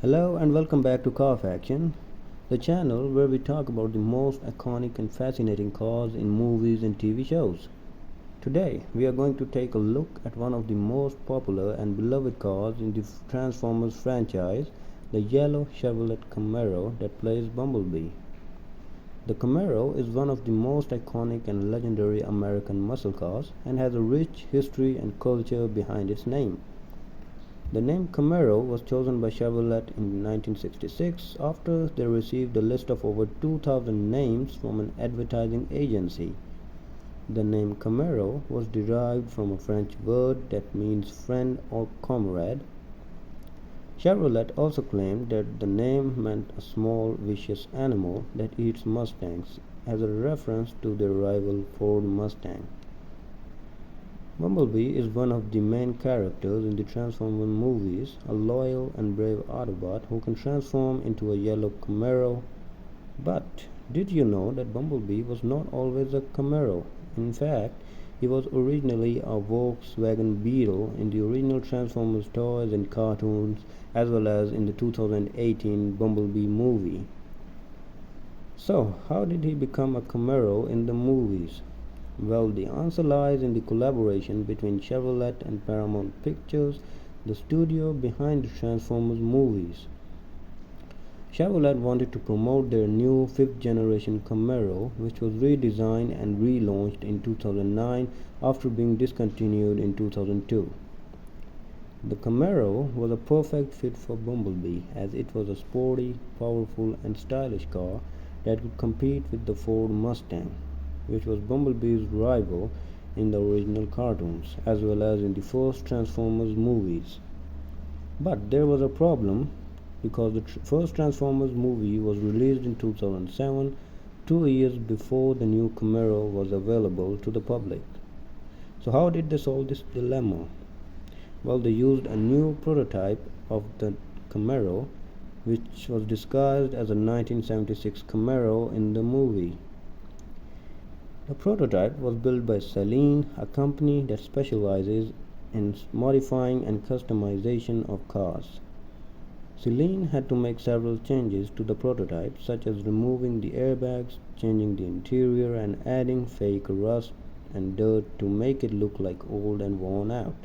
Hello and welcome back to Car Faction, the channel where we talk about the most iconic and fascinating cars in movies and TV shows. Today, we are going to take a look at one of the most popular and beloved cars in the Transformers franchise, the yellow Chevrolet Camaro that plays Bumblebee. The Camaro is one of the most iconic and legendary American muscle cars and has a rich history and culture behind its name. The name Camaro was chosen by Chevrolet in 1966 after they received a list of over 2,000 names from an advertising agency. The name Camaro was derived from a French word that means friend or comrade. Chevrolet also claimed that the name meant a small, vicious animal that eats Mustangs, as a reference to their rival Ford Mustang. Bumblebee is one of the main characters in the Transformers movies, a loyal and brave Autobot who can transform into a yellow Camaro. But did you know that Bumblebee was not always a Camaro? In fact, he was originally a Volkswagen Beetle in the original Transformers toys and cartoons, as well as in the 2018 Bumblebee movie. So, how did he become a Camaro in the movies? Well, the answer lies in the collaboration between Chevrolet and Paramount Pictures, the studio behind the Transformers movies. Chevrolet wanted to promote their new 5th generation Camaro, which was redesigned and relaunched in 2009 after being discontinued in 2002. The Camaro was a perfect fit for Bumblebee, as it was a sporty, powerful and stylish car that could compete with the Ford Mustang, which was Bumblebee's rival in the original cartoons, as well as in the first Transformers movies. But there was a problem, because the first Transformers movie was released in 2007, 2 years before the new Camaro was available to the public. So how did they solve this dilemma? Well, they used a new prototype of the Camaro, which was disguised as a 1976 Camaro in the movie. The prototype was built by Saleen, a company that specializes in modifying and customization of cars. Saleen had to make several changes to the prototype, such as removing the airbags, changing the interior, and adding fake rust and dirt to make it look like old and worn out.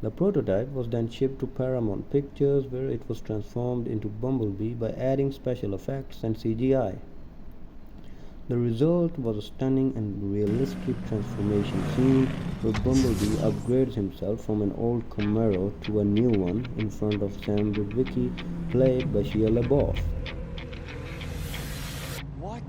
The prototype was then shipped to Paramount Pictures, where it was transformed into Bumblebee by adding special effects and CGI. The result was a stunning and realistic transformation scene where Bumblebee upgrades himself from an old Camaro to a new one in front of Sam Witwicky, played by Shia LaBeouf. What?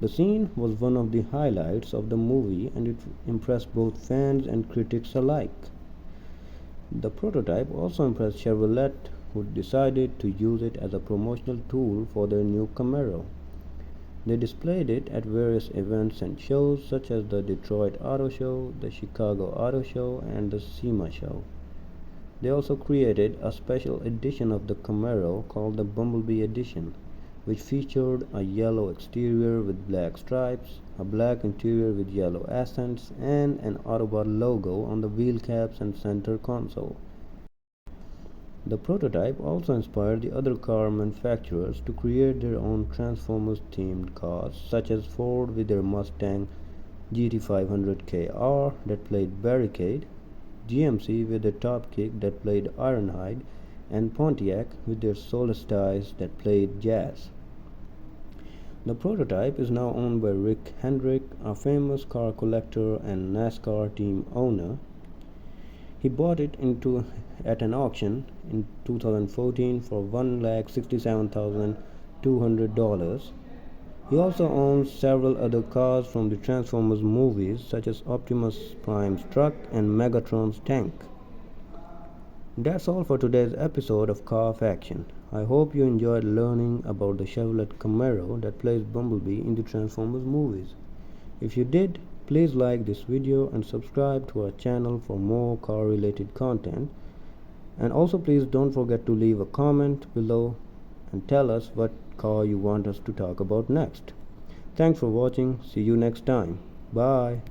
The scene was one of the highlights of the movie, and it impressed both fans and critics alike. The prototype also impressed Chevrolet, who decided to use it as a promotional tool for their new Camaro. They displayed it at various events and shows such as the Detroit Auto Show, the Chicago Auto Show, and the SEMA Show. They also created a special edition of the Camaro called the Bumblebee Edition, which featured a yellow exterior with black stripes, a black interior with yellow accents, and an Autobot logo on the wheel caps and center console. The prototype also inspired the other car manufacturers to create their own Transformers-themed cars, such as Ford with their Mustang GT500KR that played Barricade, GMC with their Top Kick that played Ironhide, and Pontiac with their Solstice that played Jazz. The prototype is now owned by Rick Hendrick, a famous car collector and NASCAR team owner. He bought it at an auction in 2014 for $1,67,200. He also owns several other cars from the Transformers movies, such as Optimus Prime's truck and Megatron's tank. That's all for today's episode of Car Faction. I hope you enjoyed learning about the Chevrolet Camaro that plays Bumblebee in the Transformers movies. If you did, please like this video and subscribe to our channel for more car related content. And also please don't forget to leave a comment below and tell us what car you want us to talk about next. Thanks for watching. See you next time. Bye.